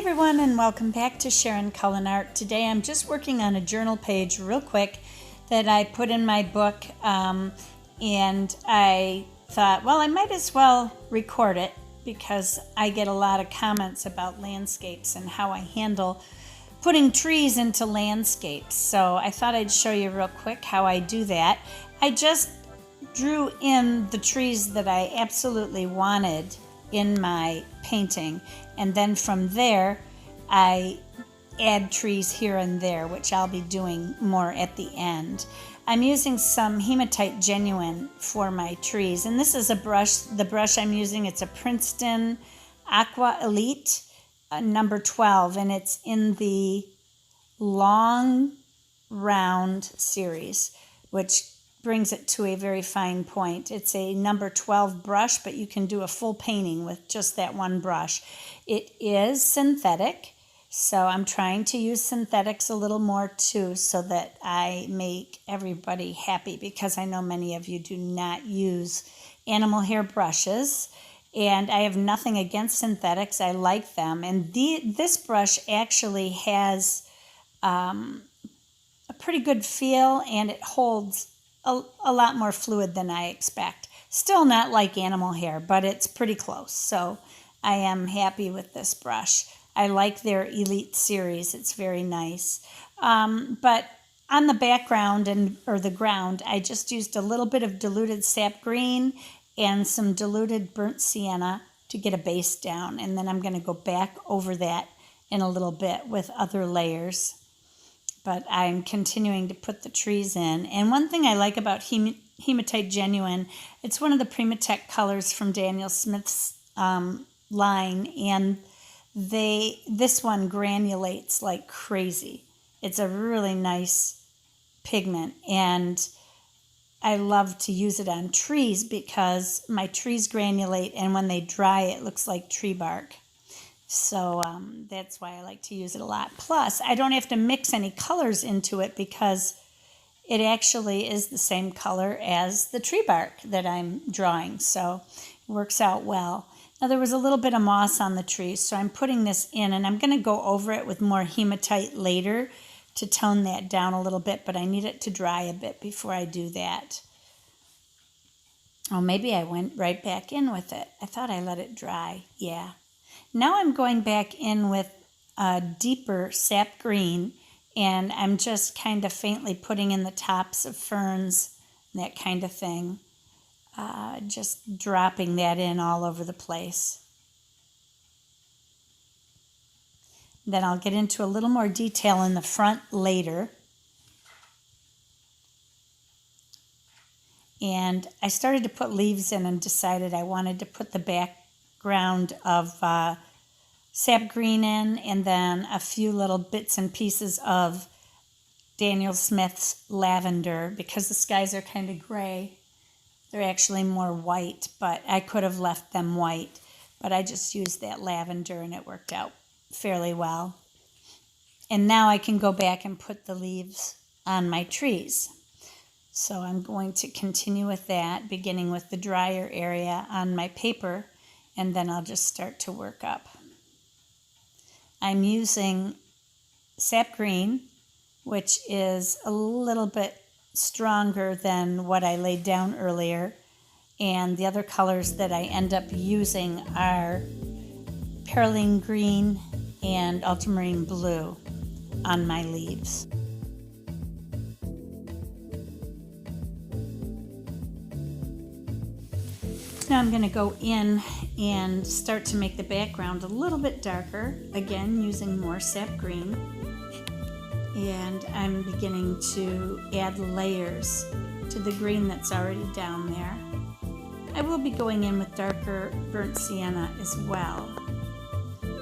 everyone, and welcome back to sharoncullenart. Today I'm just working on a journal page real quick that I put in my book, and I thought, well, I might as well record it because I get a lot of comments about landscapes and how I handle putting trees into landscapes. So I thought I'd show you real quick how I do that. I just drew in the trees that I absolutely wanted in my painting, and then from there I add trees here and there, which I'll be doing more at the end. I'm using some hematite genuine for my trees, and this is a brush. The brush I'm using, it's a Princeton Aqua Elite number 12, and it's in the long round series, which brings it to a very fine point. It's a number 12 brush, but you can do a full painting with just that one brush. It is synthetic, so I'm trying to use synthetics a little more too, so that I make everybody happy, because I know many of you do not use animal hair brushes, and I have nothing against synthetics. I like them, and this brush actually has a pretty good feel, and it holds a lot more fluid than I expect. Still not like animal hair, but it's pretty close. So I am happy with this brush. I like their Elite series. It's very nice. But on the background or the ground, I just used a little bit of diluted sap green and some diluted burnt sienna to get a base down. And then I'm going to go back over that in a little bit with other layers. But I'm continuing to put the trees in. And one thing I like about Hematite Genuine, it's one of the Primatech colors from Daniel Smith's line, and this one granulates like crazy. It's a really nice pigment, and I love to use it on trees because my trees granulate, and when they dry, it looks like tree bark. So that's why I like to use it a lot. Plus, I don't have to mix any colors into it because it actually is the same color as the tree bark that I'm drawing. So it works out well. Now, there was a little bit of moss on the trees, so I'm putting this in, and I'm going to go over it with more hematite later to tone that down a little bit, but I need it to dry a bit before I do that. Oh, maybe I went right back in with it. I thought I let it dry. Yeah. Now I'm going back in with a deeper sap green, and I'm just kind of faintly putting in the tops of ferns, that kind of thing. Just dropping that in all over the place. Then I'll get into a little more detail in the front later. And I started to put leaves in and decided I wanted to put the background of sap green in, and then a few little bits and pieces of Daniel Smith's lavender, because the skies are kind of gray. They're actually more white, but I could have left them white, but I just used that lavender and it worked out fairly well. And now I can go back and put the leaves on my trees. So I'm going to continue with that, beginning with the drier area on my paper, and then I'll just start to work up. I'm using sap green, which is a little bit stronger than what I laid down earlier, and the other colors that I end up using are perylene green and ultramarine blue on my leaves. Now I'm going to go in and start to make the background a little bit darker, again using more sap green. And I'm beginning to add layers to the green that's already down there. I will be going in with darker burnt sienna as well.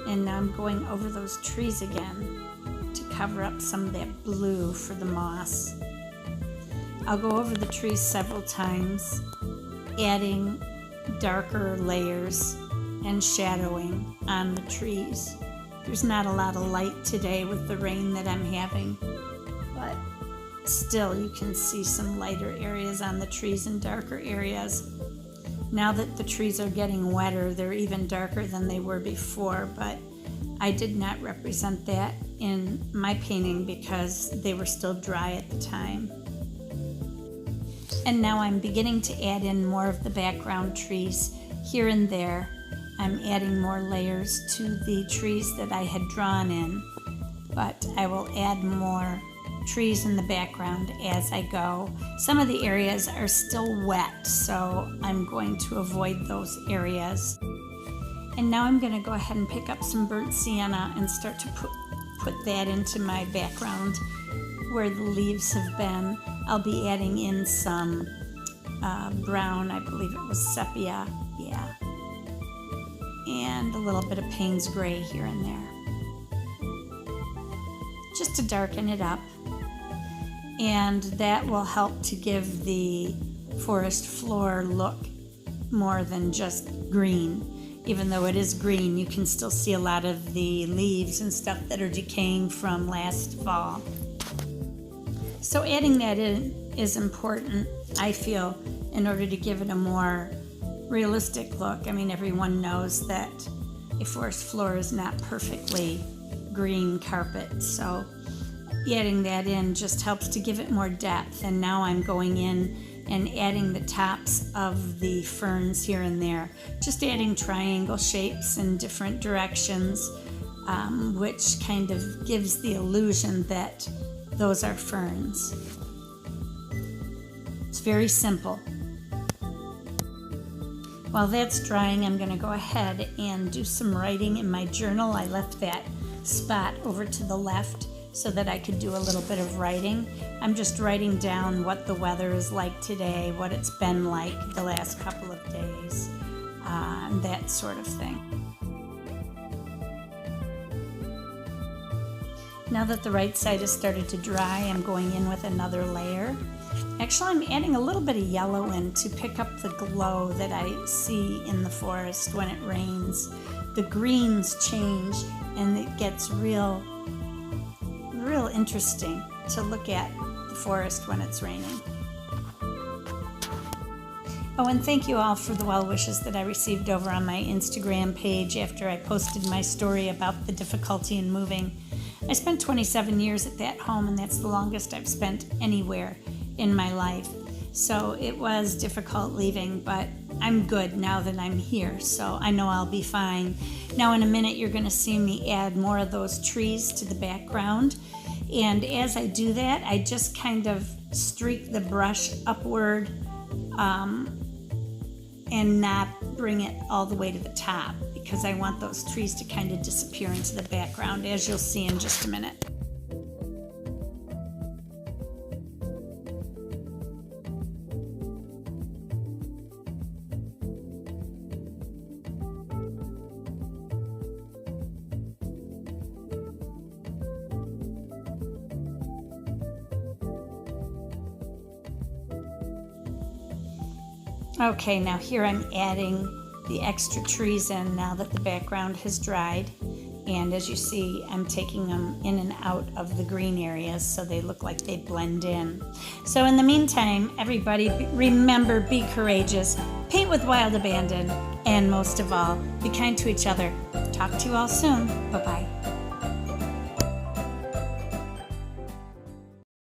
And now I'm going over those trees again to cover up some of that blue for the moss. I'll go over the trees several times, adding darker layers and shadowing on the trees. There's not a lot of light today with the rain that I'm having, but still you can see some lighter areas on the trees and darker areas. Now that the trees are getting wetter, they're even darker than they were before, but I did not represent that in my painting because they were still dry at the time. And now I'm beginning to add in more of the background trees here and there. I'm adding more layers to the trees that I had drawn in, but I will add more trees in the background as I go. Some of the areas are still wet, so I'm going to avoid those areas. And now I'm going to go ahead and pick up some burnt sienna and start to put that into my background where the leaves have been. I'll be adding in some brown, I believe it was sepia, yeah, and a little bit of Payne's gray here and there, just to darken it up. And that will help to give the forest floor look more than just green. Even though it is green, you can still see a lot of the leaves and stuff that are decaying from last fall. So adding that in is important, I feel, in order to give it a more realistic look. I mean, everyone knows that a forest floor is not perfectly green carpet, so adding that in just helps to give it more depth. And now I'm going in and adding the tops of the ferns here and there, just adding triangle shapes in different directions, which kind of gives the illusion that those are ferns. It's very simple. While that's drying, I'm going to go ahead and do some writing in my journal. I left that spot over to the left so that I could do a little bit of writing. I'm just writing down what the weather is like today, what it's been like the last couple of days, and that sort of thing. Now that the right side has started to dry, I'm going in with another layer. Actually, I'm adding a little bit of yellow in to pick up the glow that I see in the forest when it rains. The greens change and it gets real interesting to look at the forest when it's raining. Oh, and thank you all for the well wishes that I received over on my Instagram page after I posted my story about the difficulty in moving. I spent 27 years at that home, and that's the longest I've spent anywhere in my life. So it was difficult leaving, but I'm good now that I'm here, so I know I'll be fine. Now in a minute you're going to see me add more of those trees to the background, and as I do that I just kind of streak the brush upward and not bring it all the way to the top, because I want those trees to kind of disappear into the background, as you'll see in just a minute. Okay, now here I'm adding the extra trees in now that the background has dried. And as you see, I'm taking them in and out of the green areas so they look like they blend in. So in the meantime, everybody remember, be courageous, paint with wild abandon, and most of all, be kind to each other. Talk to you all soon. Bye-bye.